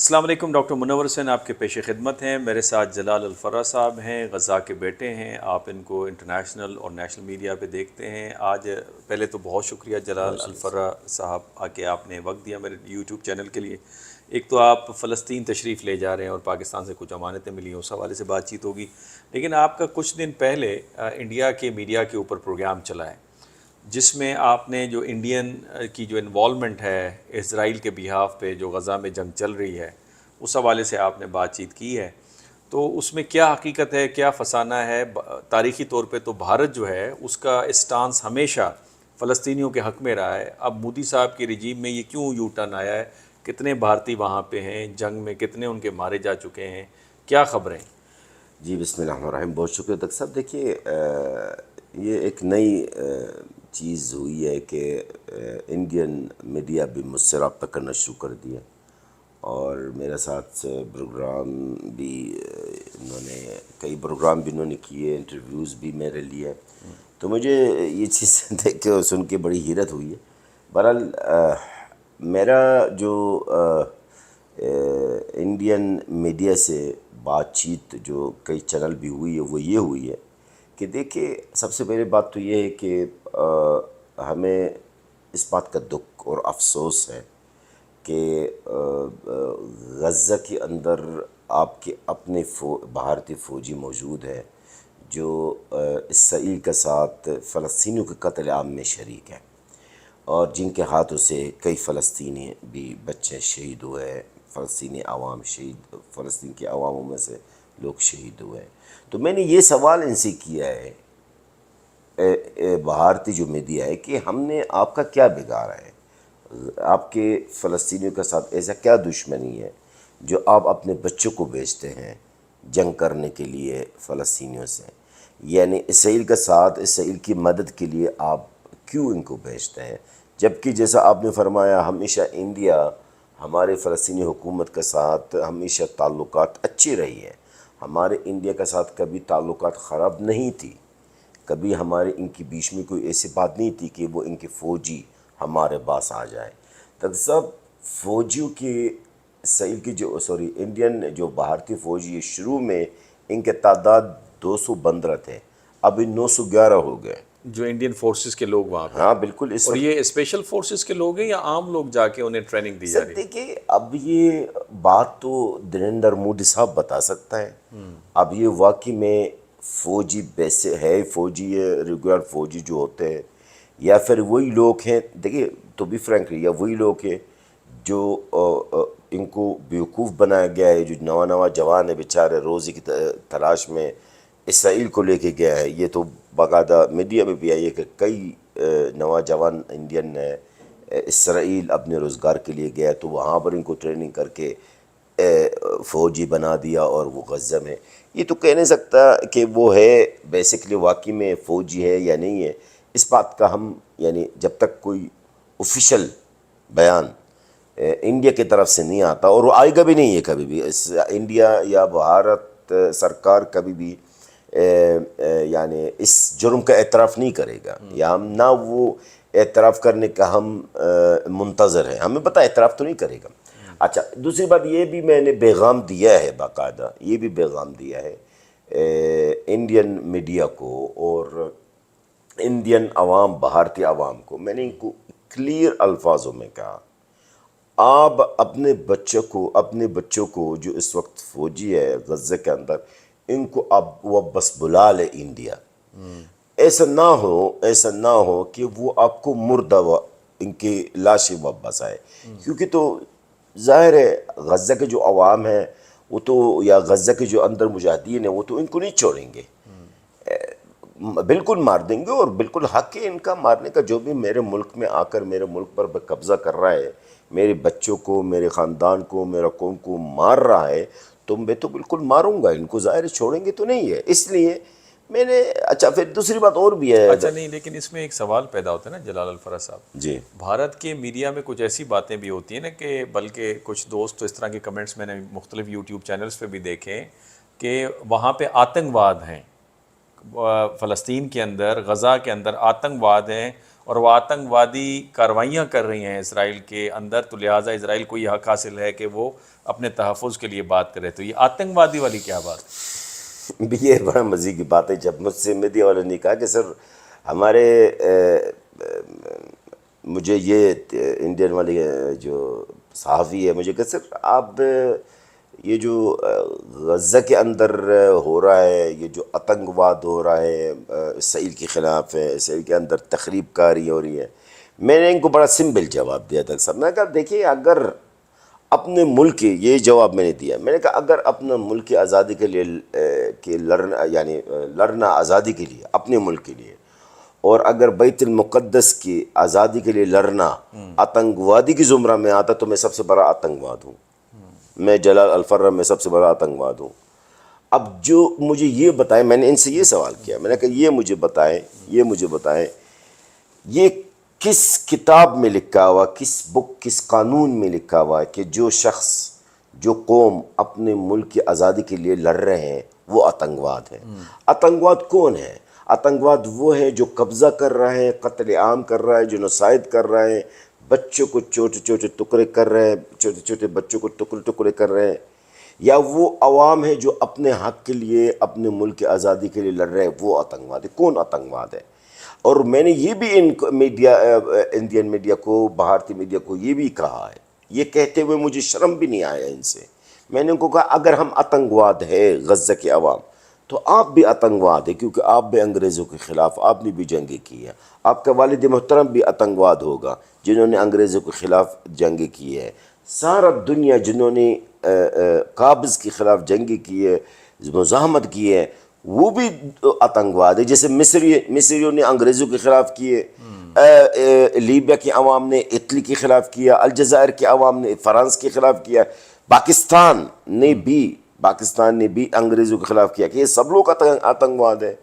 السلام علیکم، ڈاکٹر منور حسین آپ کے پیش خدمت ہیں. میرے ساتھ جلال الفرا صاحب ہیں، غزہ کے بیٹے ہیں. آپ ان کو انٹرنیشنل اور نیشنل میڈیا پہ دیکھتے ہیں. آج پہلے تو بہت شکریہ جلال الفرا صاحب کہ آپ نے وقت دیا میرے یوٹیوب چینل کے لیے. ایک تو آپ فلسطین تشریف لے جا رہے ہیں اور پاکستان سے کچھ امانتیں ملی ہیں، اس حوالے سے بات چیت ہوگی. لیکن آپ کا کچھ دن پہلے انڈیا کے میڈیا کے اوپر پروگرام چلا ہے جس میں آپ نے جو انڈین کی جو انوالومنٹ ہے اسرائیل کے بیہاف پہ جو غزہ میں جنگ چل رہی ہے اس حوالے سے آپ نے بات چیت کی ہے. تو اس میں کیا حقیقت ہے، کیا فسانہ ہے؟ تاریخی طور پہ تو بھارت جو ہے اس کا اسٹانس ہمیشہ فلسطینیوں کے حق میں رہا ہے. اب مودی صاحب کی رجیم میں یہ کیوں یو ٹرن آیا ہے؟ کتنے بھارتی وہاں پہ ہیں جنگ میں، کتنے ان کے مارے جا چکے ہیں، کیا خبریں؟ جی بسم اللہ الرحمن الرحیم. بہت شکریہ ڈاکٹر صاحب. دیکھیے یہ ایک نئی چیز ہوئی ہے کہ انڈین میڈیا بھی مجھ سے رابطہ کرنا شروع کر دیا اور میرے ساتھ پروگرام بھی انہوں نے کئی پروگرام بھی انہوں نے کیے، انٹرویوز بھی میرے لیے. تو مجھے یہ چیز دیکھ کے اور سن کے بڑی حیرت ہوئی ہے. بہرحال میرا جو انڈین میڈیا سے بات چیت جو کئی چینل بھی ہوئی ہے وہ یہ ہوئی ہے کہ دیکھیں، سب سے پہلے بات تو یہ ہے کہ ہمیں اس بات کا دکھ اور افسوس ہے کہ غزہ کے اندر آپ کے اپنے بھارتی فوجی موجود ہیں جو اسرائیل کے ساتھ فلسطینیوں کے قتل عام میں شریک ہیں اور جن کے ہاتھوں سے کئی فلسطینی بھی بچے شہید ہوئے ہیں، فلسطینی عوام شہید، فلسطین کے عواموں میں سے لوگ شہید ہوئے ہیں. تو میں نے یہ سوال ان سے کیا ہے بھارتی جو میڈیا ہے کہ ہم نے آپ کا کیا بگاڑا ہے، آپ کے فلسطینیوں کے ساتھ ایسا کیا دشمنی ہے جو آپ اپنے بچوں کو بھیجتے ہیں جنگ کرنے کے لیے فلسطینیوں سے، یعنی اسرائیل کے ساتھ اسرائیل کی مدد کے لیے آپ کیوں ان کو بھیجتے ہیں؟ جبکہ جیسا آپ نے فرمایا ہمیشہ انڈیا ہمارے فلسطینی حکومت کے ساتھ ہمیشہ تعلقات اچھی رہی ہے، ہمارے انڈیا کے ساتھ کبھی تعلقات خراب نہیں تھی، کبھی ہمارے ان کے بیچ میں کوئی ایسی بات نہیں تھی کہ وہ ان کے فوجی ہمارے پاس آ جائیں. تب سب فوجیوں کی اسرائیل کی انڈین جو بھارتی فوجی شروع میں ان کے تعداد 215 تھے، ابھی 911 ہو گئے. جو انڈین فورسز کے لوگ وہاں پہ، ہاں بالکل. اس اور وقت یہ اسپیشل فورسز کے لوگ ہیں یا عام لوگ جا کے انہیں ٹریننگ دی جا سر رہی ہے؟ دیکھیے، اب یہ بات تو نریندر مودی صاحب بتا سکتا ہے. اب یہ واقعی میں فوجی ویسے ہے، فوجی ریگولر فوجی جو ہوتے ہیں، یا پھر وہی لوگ ہیں، دیکھیے تو بھی فرینکلی، یا وہی لوگ ہیں جو ان کو بیوقوف بنایا گیا ہے، جو نواں جوان ہے بیچارے روزی کی تلاش میں اسرائیل کو لے کے گیا ہے. یہ تو باقاعدہ میڈیا میں بھی آئی ہے کہ کئی نوجوان انڈین اسرائیل اپنے روزگار کے لیے گیا تو وہاں پر ان کو ٹریننگ کر کے فوجی بنا دیا اور وہ غزہ میں. یہ تو کہہ نہیں سکتا کہ وہ ہے بیسکلی واقعی میں فوجی ہے یا نہیں ہے. اس بات کا ہم یعنی جب تک کوئی آفیشیل بیان انڈیا کی طرف سے نہیں آتا، اور وہ آئے گا بھی نہیں ہے کبھی بھی، انڈیا یا بھارت سرکار کبھی بھی یعنی اس جرم کا اعتراف نہیں کرے گا، یا ہم نہ وہ اعتراف کرنے کا ہم منتظر ہیں. ہمیں پتہ اعتراف تو نہیں کرے گا. اچھا، دوسری بات یہ بھی میں نے پیغام دیا ہے، باقاعدہ یہ بھی پیغام دیا ہے انڈین میڈیا کو اور انڈین عوام، بھارتی عوام کو. میں نے ان کو کلیئر الفاظوں میں کہا، آپ اپنے بچوں کو جو اس وقت فوجی ہے غزہ کے اندر، ان کو آپ واپس بلا لے انڈیا. ایسا نہ ہو کہ وہ آپ کو مردہ ان کی لاشیں واپس آئے. کیونکہ تو ظاہر ہے غزہ کے جو عوام ہیں وہ تو، یا غزہ کے جو اندر مجاہدین ہیں وہ تو ان کو نہیں چھوڑیں گے، بالکل مار دیں گے، اور بالکل حق ہے ان کا مارنے کا. جو بھی میرے ملک میں آ کر میرے ملک پر قبضہ کر رہا ہے، میرے بچوں کو، میرے خاندان کو، میرا قوم کو مار رہا ہے، تو میں تو بالکل ماروں گا ان کو، ظاہر چھوڑیں گے تو نہیں ہے. اس لیے میں نے اچھا پھر دوسری بات اور بھی ہے. اچھا نہیں، لیکن اس میں ایک سوال پیدا ہوتا ہے نا جلال الفرا صاحب، جی بھارت کے میڈیا میں کچھ ایسی باتیں بھی ہوتی ہیں نا کہ بلکہ کچھ دوست تو اس طرح کے کمنٹس میں نے مختلف یوٹیوب چینلز پہ بھی دیکھے کہ وہاں پہ آتنک واد ہیں، فلسطین کے اندر، غزہ کے اندر آتنک واد ہیں، اور وہ آتنکوادی کارروائیاں کر رہی ہیں اسرائیل کے اندر، تو لہٰذا اسرائیل کو یہ حق حاصل ہے کہ وہ اپنے تحفظ کے لیے بات کرے. تو یہ آتنکوادی والی کیا بات ہے؟ یہ بڑا مزے کی بات ہے. جب مجھ سے میڈیا والوں نے کہا کہ سر ہمارے مجھے یہ انڈین والے جو صحافی ہے مجھے کہ سر آپ یہ جو غزہ کے اندر ہو رہا ہے، یہ جو آتنکواد ہو رہا ہے اسرائیل کے خلاف ہے، اسرائیل کے اندر تخریب کاری ہو رہی ہے، میں نے ان کو بڑا سمپل جواب دیا تھا صاحب. میں نے کہا دیکھیے اگر اپنے ملک کے، یہ جواب میں نے دیا، میں نے کہا اگر اپنے ملک کی آزادی کے لیے لڑنا، یعنی لڑنا آزادی کے لیے اپنے ملک کے لیے، اور اگر بیت المقدس کی آزادی کے لیے لڑنا آتنکوادی کی زمرہ میں آتا تو میں سب سے بڑا آتنکواد ہوں. میں جلال الفرہ میں سب سے بڑا آتنکواد ہوں. اب جو مجھے یہ بتائیں، میں نے ان سے یہ سوال کیا، میں نے کہا یہ مجھے بتائیں یہ کس کتاب میں لکھا ہوا، کس بک، کس قانون میں لکھا ہوا ہے کہ جو شخص، جو قوم اپنے ملک کی آزادی کے لیے لڑ رہے ہیں وہ آتنکواد ہے. آتنکواد کون ہے؟ آتنکواد وہ ہے جو قبضہ کر رہا ہے، قتل عام کر رہا ہے، جنوسائیڈ کر رہا ہے، بچوں کو چھوٹے چھوٹے ٹکڑے کر رہے ہیں، چھوٹے چھوٹے بچوں کو ٹکڑے کر رہے ہیں، یا وہ عوام ہے جو اپنے حق کے لیے، اپنے ملک کی آزادی کے لیے لڑ رہے ہیں، وہ آتنکواد ہے. کون آتنکواد ہے؟ اور میں نے یہ بھی ان میڈیا، انڈین میڈیا کو، بھارتی میڈیا کو یہ بھی کہا ہے، یہ کہتے ہوئے مجھے شرم بھی نہیں آیا ان سے. میں نے ان کو کہا اگر ہم آتنکواد ہے غزہ کے عوام تو آپ بھی آتنکواد ہے، کیونکہ آپ بھی انگریزوں کے خلاف آپ نے بھی جنگیں کی ہیں. آپ کا والد محترم بھی آتنکواد ہوگا جنہوں نے انگریزوں کے خلاف جنگیں کی ہے. سارا دنیا جنہوں نے قابض کے خلاف جنگیں کی ہے، مزاحمت کی ہے، وہ بھی آتنکواد ہے. جیسے مصریوں نے انگریزوں کے خلاف کیے، لیبیا کے عوام نے اٹلی کے خلاف کیا، الجزائر کے عوام نے فرانس کے خلاف کیا، پاکستان نے بھی انگریزوں کے خلاف کیا. کہ یہ سب لوگ آتنکواد ہے؟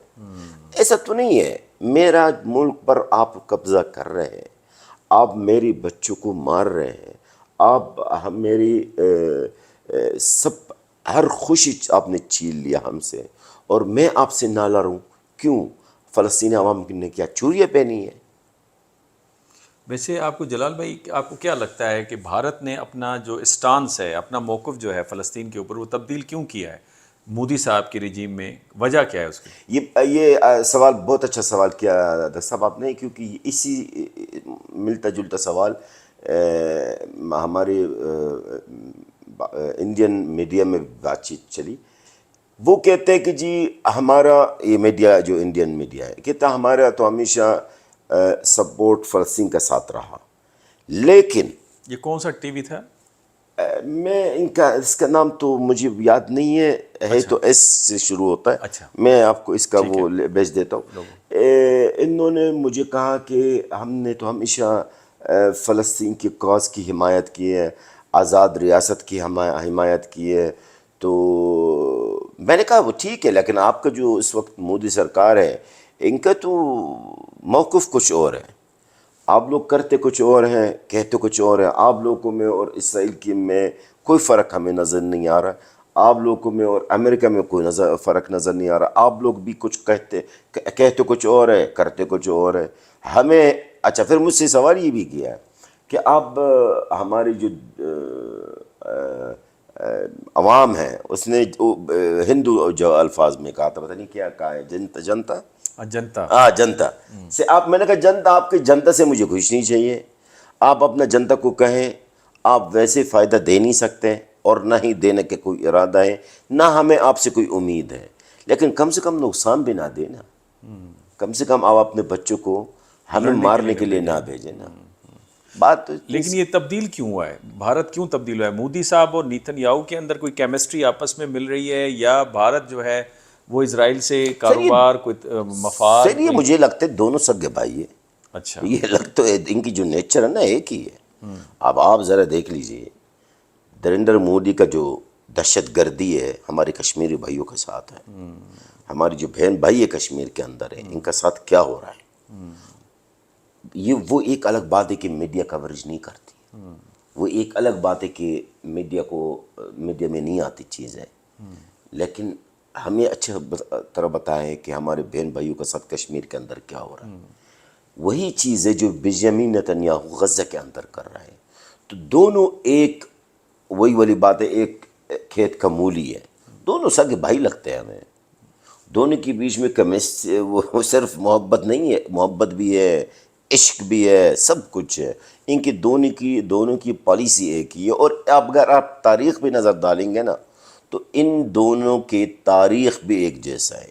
ایسا تو نہیں ہے. میرا ملک پر آپ قبضہ کر رہے ہیں، آپ میری بچوں کو مار رہے ہیں، آپ میری سب ہر خوشی آپ نے چھین لیا ہم سے، اور میں آپ سے نہ لڑوں. کیوں؟ فلسطینی عوام نے کیا چوریاں پہنی ہیں؟ ویسے آپ کو جلال بھائی، آپ کو کیا لگتا ہے کہ بھارت نے اپنا جو اسٹانس ہے، اپنا موقف جو ہے فلسطین کے اوپر، وہ تبدیل کیوں کیا ہے مودی صاحب کی رجیم میں؟ وجہ کیا ہے اس کی؟ یہ سوال بہت اچھا سوال کیا دکتر صاحب آپ نے، کیونکہ اسی ملتا جلتا سوال ہمارے انڈین میڈیا میں بات چیت چلی. وہ کہتے ہیں کہ جی ہمارا، یہ میڈیا جو انڈین میڈیا ہے کہتا ہمارا تو ہمیشہ سپورٹ فلسطین کا ساتھ رہا، لیکن یہ کون سا ٹی وی تھا؟ میں اس کا نام تو مجھے یاد نہیں ہے تو ایس سے شروع ہوتا ہے. اچھا، میں آپ کو اس کا وہ بھیج دیتا ہوں. انہوں نے مجھے کہا کہ ہم نے تو ہمیشہ فلسطین کی کاز کی حمایت کی ہے، آزاد ریاست کی حمایت کی ہے. تو میں نے کہا وہ ٹھیک ہے، لیکن آپ کا جو اس وقت مودی سرکار ہے ان کا تو موقف کچھ اور ہے. آپ لوگ کرتے کچھ اور ہیں، کہتے کچھ اور ہیں. آپ لوگوں میں اور اسرائیل کی میں کوئی فرق ہمیں نظر نہیں آ رہا. آپ لوگوں میں اور امریکہ میں کوئی فرق نظر نہیں آ رہا. آپ لوگ بھی کچھ کہتے کچھ اور ہے، کرتے کچھ اور ہے. ہمیں اچھا، پھر مجھ سے سوال یہ بھی کیا ہے کہ آپ ہماری جو عوام ہے، اس نے ہندو جو الفاظ میں کہا تھا، پتہ نہیں کیا کہا ہے، جنتا جنتا سے آپ، میں نے کہا جنتا، آپ کی جنتا سے مجھے خوش نہیں چاہیے. آپ اپنا جنتا کو کہیں آپ ویسے فائدہ دے نہیں سکتے، اور نہ ہی دینے کے کوئی ارادہ ہے، نہ ہمیں آپ سے کوئی امید ہے. لیکن کم سے کم نقصان بھی نہ دینا، کم سے کم آپ اپنے بچوں کو ہمیں مارنے کے لیے نہ بھیجیں نا. بات لیکن یہ تبدیل کیوں ہوا ہے؟ بھارت کیوں تبدیل ہوا ہے؟ مودی صاحب اور نیتن یاہو کے اندر کوئی کیمسٹری آپس میں مل رہی ہے، یا بھارت جو ہے وہ اسرائیل سے کاروبار، کوئی مفاد؟ سر یہ مجھے لگتا ہے دونوں سگے بھائی ہے. اچھا، یہ لگتا ہے ان کی جو نیچر ہے نا ایک ہی ہے. اب آپ ذرا دیکھ لیجئے نریندر مودی کا جو دہشت گردی ہے ہمارے کشمیری بھائیوں کے ساتھ ہے، ہماری جو بہن بھائی ہے کشمیر کے اندر ہے، ان کا ساتھ کیا ہو رہا ہے. یہ وہ ایک الگ بات ہے کہ میڈیا کوریج نہیں کرتی، وہ ایک الگ بات ہے کہ میڈیا میں نہیں آتی چیز ہے. لیکن ہمیں اچھا طرح بتائیں کہ ہمارے بہن بھائیوں کے ساتھ کشمیر کے اندر کیا ہو رہا ہے. وہی چیز ہے جو بنیامین نتنیاہو غزہ کے اندر کر رہے ہیں. تو دونوں ایک وہی والی بات ہے، ایک کھیت کا مولی ہے، دونوں سگے بھائی لگتے ہیں ہمیں. دونوں کے بیچ میں وہ صرف محبت نہیں ہے، محبت بھی ہے، عشق بھی ہے، سب کچھ ہے. ان کی دونوں کی پالیسی ایک ہی ہے. اور اگر آپ تاریخ بھی نظر ڈالیں گے نا تو ان دونوں کی تاریخ بھی ایک جیسا ہے،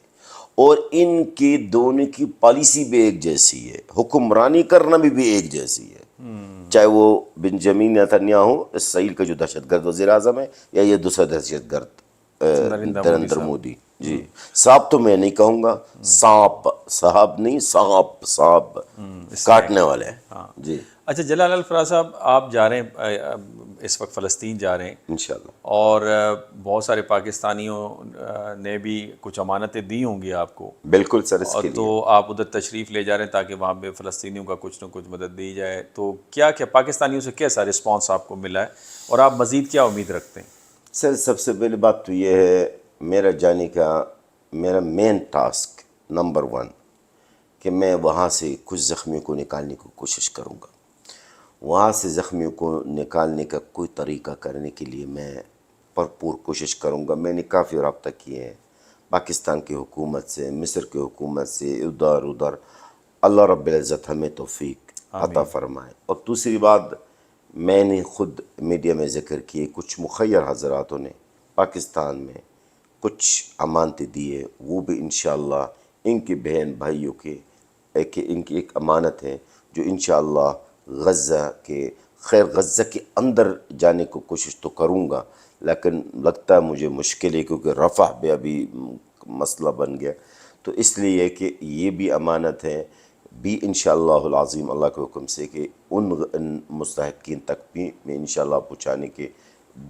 اور ان کی دونوں کی پالیسی بھی ایک جیسی ہے، حکمرانی کرنا بھی ایک جیسی ہے. چاہے وہ بنجامین نتنیاہو اسرائیل کا جو دہشت گرد وزیر اعظم ہے، یا یہ دوسرا دہشت گرد نریندر مودی. جی سانپ تو میں نہیں کہوں گا، سانپ، صاحب نہیں، سانپ، سانپ کاٹنے والے ہیں. ہاں. جی اچھا جلال الفراز صاحب، آپ جا رہے ہیں اس وقت فلسطین جا رہے ہیں، انشاءاللہ. اور بہت سارے پاکستانیوں نے بھی کچھ امانتیں دی ہوں گی آپ کو، بالکل سر، اس اور کے تو لیے آپ ادھر تشریف لے جا رہے ہیں تاکہ وہاں پہ فلسطینیوں کا کچھ نہ کچھ مدد دی جائے. تو کیا پاکستانیوں سے کیسا رسپانس آپ کو ملا ہے، اور آپ مزید کیا امید رکھتے ہیں؟ سر سب سے پہلی بات تو یہ ہے، میرا جانے کا میرا مین ٹاسک نمبر 1 کہ میں وہاں سے کچھ زخمیوں کو نکالنے کی کوشش کروں گا. وہاں سے زخمیوں کو نکالنے کا کوئی طریقہ کرنے کے لیے میں بھرپور کوشش کروں گا. میں نے کافی رابطہ کیے ہیں پاکستان کی حکومت سے، مصر کی حکومت سے، ادھر. اللہ رب العزت ہمیں توفیق عطا فرمائے. اور دوسری بات، میں نے خود میڈیا میں ذکر کیے، کچھ مخیر حضراتوں نے پاکستان میں کچھ امانتیں دیے، وہ بھی انشاءاللہ ان کے بہن بھائیوں کے ان کی ایک امانت ہے جو انشاءاللہ غزہ کے غزہ کے اندر جانے کو کوشش تو کروں گا، لیکن لگتا ہے مجھے مشکل ہے کیونکہ رفح بھی ابھی مسئلہ بن گیا. تو اس لیے کہ یہ بھی امانت ہے بھی انشاءاللہ العظیم اللہ کے حکم سے کہ ان مستحقین تک بھی میں انشاءاللہ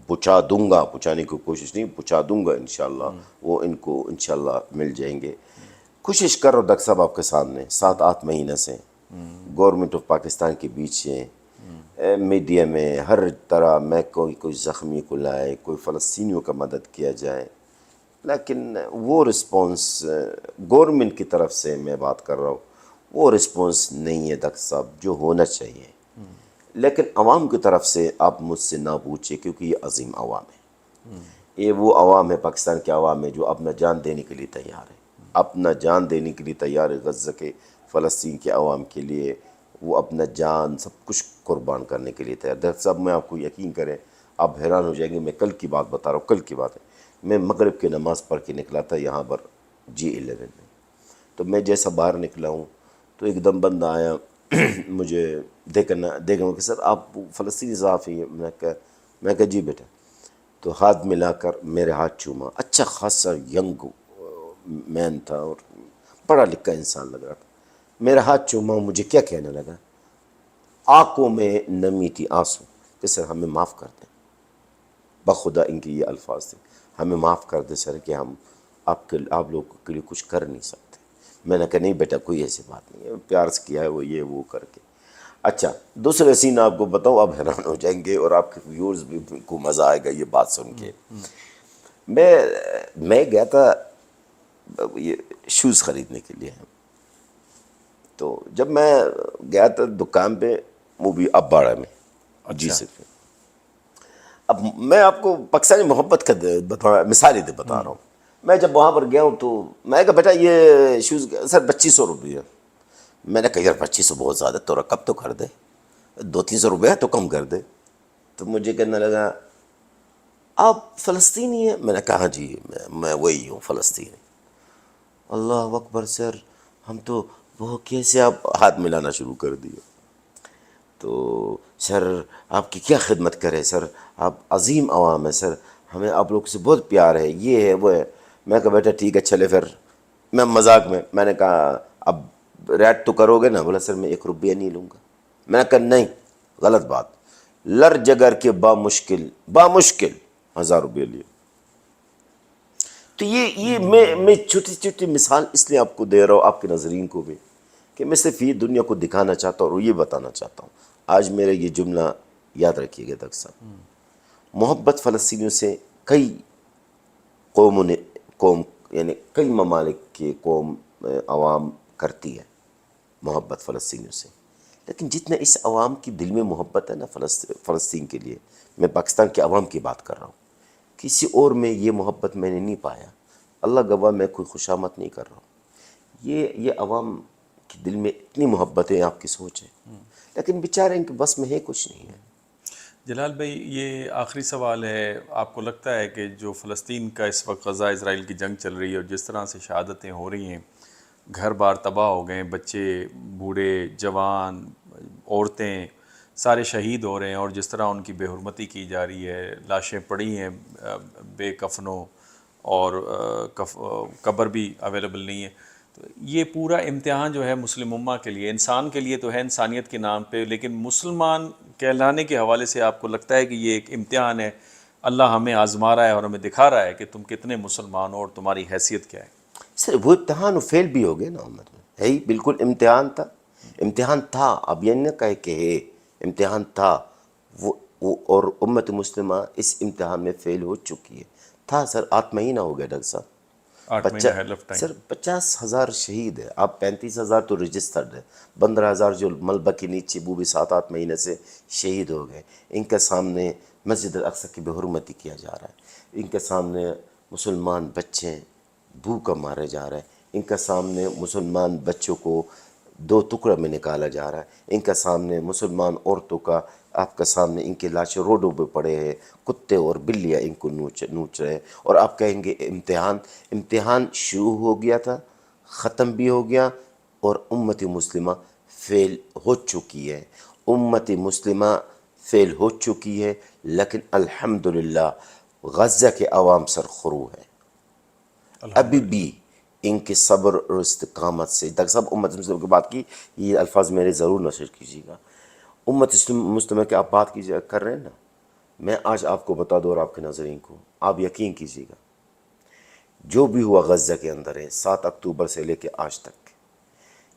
پہنچا دوں گا، پہنچانے کی کوشش نہیں، پہنچا دوں گا انشاءاللہ. وہ ان کو انشاءاللہ مل جائیں گے. کوشش کر رہا ہوں ڈاکٹر صاحب آپ کے سامنے 7-8 مہینہ سے گورنمنٹ آف پاکستان کے بیچ ہے، میڈیا میں ہر طرح میں کوئی زخمی کو لائے، کوئی فلسطینیوں کا مدد کیا جائے، لیکن وہ رسپانس گورنمنٹ کی طرف سے میں بات کر رہا ہوں، وہ رسپانس نہیں ہے ڈاکٹر صاحب جو ہونا چاہیے. لیکن عوام کی طرف سے آپ مجھ سے نہ پوچھیں، کیونکہ یہ عظیم عوام ہے. یہ وہ عوام ہے، پاکستان کے عوام ہے جو اپنا جان دینے کے لیے تیار ہے، اپنا جان دینے کے لیے تیار ہے. غزہ کے، فلسطین کے عوام کے لیے وہ اپنا جان سب کچھ قربان کرنے کے لیے تیار. ڈاکٹر صاحب میں آپ کو یقین کریں، آپ حیران ہو جائیں گے، میں کل کی بات بتا رہا ہوں، کل کی بات ہے. میں مغرب کی نماز پڑھ کے نکلا تھا یہاں پر G11 میں. تو میں جیسا باہر نکلا ہوں تو ایک دم بندہ آیا مجھے دیکھنا کہ سر آپ فلسطینی صحافی ہیں؟ میں کہا جی بیٹا. تو ہاتھ ملا کر میرے ہاتھ چوما. اچھا خاصا ینگ مین تھا اور پڑھا لکھا انسان لگ رہا تھا. میرا ہاتھ چوما، مجھے کیا کہنے لگا، آنکھوں میں نمی تھی، آنسو، کہ سر ہمیں معاف کر دیں. بخدا ان کی یہ الفاظ تھے، ہمیں معاف کر دیں سر کہ ہم آپ لوگوں کے لیے کچھ کر نہیں سکتے. میں نے کہا نہیں بیٹا کوئی ایسی بات نہیں ہے، پیار سے کیا ہے وہ، یہ وہ کر کے. اچھا دوسرے سین آپ کو بتاؤں، آپ حیران ہو جائیں گے اور آپ کے ویورز بھی کو مزہ آئے گا یہ بات سن کے. میں گیا تھا یہ شوز خریدنے کے لیے. تو جب میں گیا تھا دکان پہ، وہ بھی اباڑہ میں جی سے. اب میں آپ کو پاکستانی محبت کا مثال ہی بتا رہا ہوں. میں جب وہاں پر گیا ہوں تو میں کہا بیٹا یہ شوز سر 2500 روپیہ. میں نے کہا یار 2500 بہت زیادہ، تو رقم تو کر دے، 200-300 روپیہ تو کم کر دے. تو مجھے کہنے لگا آپ فلسطینی ہیں؟ میں نے کہا ہاں جی میں وہی ہوں فلسطینی. اللہ اکبر سر، ہم تو وہ کیسے، آپ ہاتھ ملانا شروع کر دیے. تو سر آپ کی کیا خدمت کرے سر، آپ عظیم عوام ہے سر، ہمیں آپ لوگ سے بہت پیار ہے، یہ ہے وہ ہے. میں کہا بیٹا ٹھیک ہے چلے پھر. میں مذاق میں نے کہا اب ریٹ تو کرو گے نا؟ بولا سر میں 1 روپیہ نہیں لوں گا. میں نے کہا نہیں، غلط بات. لر جگر کے بامشکل 1000 روپیہ لیے. تو یہ میں چھوٹی چھوٹی مثال اس لیے آپ کو دے رہا ہوں، آپ کے ناظرین کو بھی، کہ میں صرف یہ دنیا کو دکھانا چاہتا ہوں اور یہ بتانا چاہتا ہوں. آج میرا یہ جملہ یاد رکھیے گا ڈاکٹر صاحب، محبت فلسطینیوں سے کئی قوم یعنی کئی ممالک کے قوم عوام کرتی ہے، محبت فلسطینیوں سے، لیکن جتنا اس عوام کی دل میں محبت ہے نا فلسطین کے لیے، میں پاکستان کے عوام کی بات کر رہا ہوں، کسی اور میں یہ محبت میں نے نہیں پایا. اللہ گواہ میں کوئی خوشامد نہیں کر رہا ہوں. یہ عوام کے دل میں اتنی محبت ہے، آپ کی سوچ ہے، لیکن بیچارے ان کے بس میں ہے کچھ نہیں ہے. جلال بھائی، یہ آخری سوال ہے، آپ کو لگتا ہے کہ جو فلسطین کا اس وقت غزہ اسرائیل کی جنگ چل رہی ہے اور جس طرح سے شہادتیں ہو رہی ہیں، گھر بار تباہ ہو گئے ہیں، بچے بوڑھے جوان عورتیں سارے شہید ہو رہے ہیں، اور جس طرح ان کی بے حرمتی کی جا رہی ہے، لاشیں پڑی ہیں بے کفنوں، اور قبر بھی اویلیبل نہیں ہے، تو یہ پورا امتحان جو ہے مسلم امہ کے لیے، انسان کے لیے تو ہے انسانیت کے نام پہ، لیکن مسلمان کہلانے کے حوالے سے آپ کو لگتا ہے کہ یہ ایک امتحان ہے، اللہ ہمیں آزما رہا ہے اور ہمیں دکھا رہا ہے کہ تم کتنے مسلمان ہو اور تمہاری حیثیت کیا ہے؟ سر وہ امتحان و فیل بھی ہو گئے نا امت میں، ہے ہی بالکل امتحان تھا. امتحان تھا، اب یہ نہ کہے کہ ہے امتحان تھا اور امت مسلمہ اس امتحان میں فیل ہو چکی ہے. تھا سر، 8 مہینہ ہو گیا ڈاکٹر صاحب. 8 مہینہ ہے لفٹ ٹائم. سر 50,000 شہید ہے، آپ 35,000 تو رجسٹرڈ ہے، 15,000 جو ملبہ کے نیچے وہ بھی 7-8 مہینے سے شہید ہو گئے. ان کے سامنے مسجد الاقصی کی بے حرمتی کیا جا رہا ہے، ان کے سامنے مسلمان بچے بھوکا مارے جا رہے ہیں، ان کے سامنے مسلمان بچوں کو 2 ٹکڑوں میں نکالا جا رہا ہے، ان کے سامنے مسلمان عورتوں کا، آپ کے سامنے ان کے لاشیں روڈوں پہ پڑے ہیں، کتے اور بلیاں ان کو نوچ رہے ہیں، اور آپ کہیں گے امتحان شروع ہو گیا تھا، ختم بھی ہو گیا، اور امت مسلمہ فیل ہو چکی ہے. امت مسلمہ فیل ہو چکی ہے، لیکن الحمدللہ غزہ کے عوام سرخرو ہے. ابھی بھی ان کے صبر اور استقامت سے، ڈاکٹر صاحب امت مسلمہ کی بات کی، یہ الفاظ میرے ضرور نشر کیجیے گا. امت مسلمہ کی آپ بات کر رہے ہیں نا، میں آج آپ کو بتا دوں اور آپ کے ناظرین کو، آپ یقین کیجیے گا، جو بھی ہوا غزہ کے اندر ہے 7 اکتوبر سے لے کے آج تک،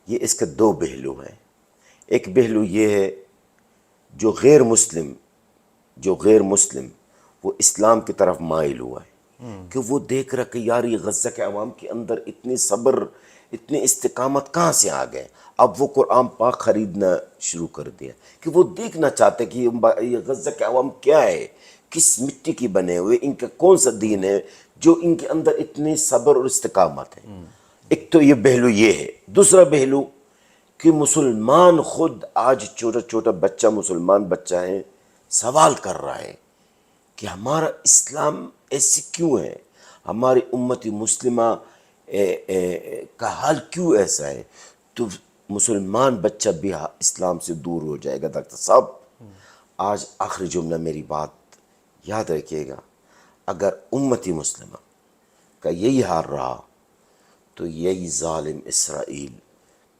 یہ اس کے 2 پہلو ہیں. ایک پہلو یہ ہے جو غیر مسلم وہ اسلام کی طرف مائل ہوا ہے، کہ وہ دیکھ رہا کہ یار یہ غزہ کے عوام کے اندر اتنی صبر، اتنی استقامت کہاں سے آ گئے. اب وہ قرآن پاک خریدنا شروع کر دیا، کہ وہ دیکھنا چاہتے کہ یہ غزہ کے عوام کیا ہے، کس مٹی کی بنے ہوئے، ان کا کون سا دین ہے جو ان کے اندر اتنی صبر اور استقامت ہے. ایک تو یہ پہلو یہ ہے. دوسرا پہلو کہ مسلمان خود آج چھوٹا بچہ، مسلمان بچہ ہے، سوال کر رہا ہے کہ ہمارا اسلام ایسی کیوں ہے، ہماری امت مسلمہ کا حال کیوں ایسا ہے. تو مسلمان بچہ بھی اسلام سے دور ہو جائے گا. ڈاکٹر صاحب آج آخری جملہ میری بات یاد رکھیے گا، اگر امت مسلمہ کا یہی حال رہا تو یہی ظالم اسرائیل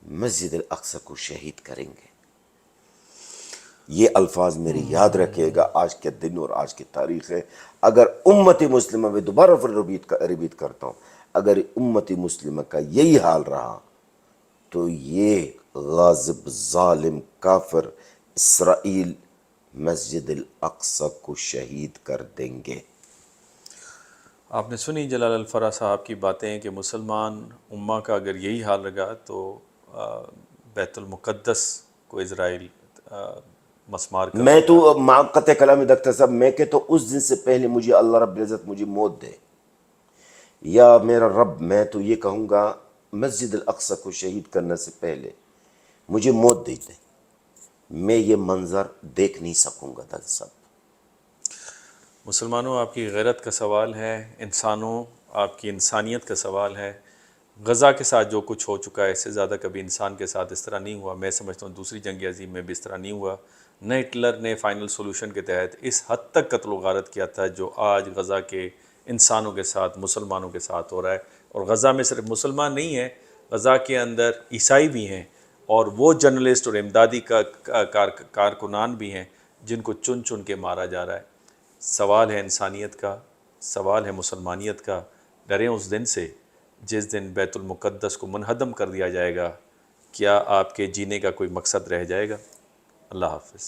مسجد الاقصی کو شہید کریں گے. یہ الفاظ میرے یاد رکھیے گا، آج کے دن اور آج کی تاریخ ہے. اگر امت مسلمہ میں دوبارہ پھر ریپیٹ کرتا ہوں، اگر امت مسلمہ کا یہی حال رہا تو یہ غاضب ظالم کافر اسرائیل مسجد الاقصی کو شہید کر دیں گے. آپ نے سنی جلال الفرا صاحب کی باتیں کہ مسلمان امہ کا اگر یہی حال رہا تو بیت المقدس کو اسرائیل مسمار کر میں دے گا. تو قطع کلامی ڈاکٹر صاحب، میں کہ تو اس دن سے پہلے مجھے اللہ رب العزت مجھے موت دے، یا میرا رب، میں تو یہ کہوں گا مسجد الاقصی کو شہید کرنے سے پہلے مجھے موت دے دیں، میں یہ منظر دیکھ نہیں سکوں گا. ڈاکٹر صاحب مسلمانوں، آپ کی غیرت کا سوال ہے، انسانوں آپ کی انسانیت کا سوال ہے. غزہ کے ساتھ جو کچھ ہو چکا ہے اس سے زیادہ کبھی انسان کے ساتھ اس طرح نہیں ہوا. میں سمجھتا ہوں دوسری جنگ عظیم میں بھی اس طرح نہیں ہوا. نہ ہٹلر نے فائنل سولوشن کے تحت اس حد تک قتل و غارت کیا تھا جو آج غزہ کے انسانوں کے ساتھ، مسلمانوں کے ساتھ ہو رہا ہے. اور غزہ میں صرف مسلمان نہیں ہیں، غزہ کے اندر عیسائی بھی ہیں، اور وہ جرنلسٹ اور امدادی کارکنان بھی ہیں جن کو چن چن کے مارا جا رہا ہے. سوال ہے انسانیت کا، سوال ہے مسلمانیت کا. ڈریں اس دن سے جس دن بیت المقدس کو منہدم کر دیا جائے گا. کیا آپ کے جینے کا کوئی مقصد رہ جائے گا؟ اللہ حافظ.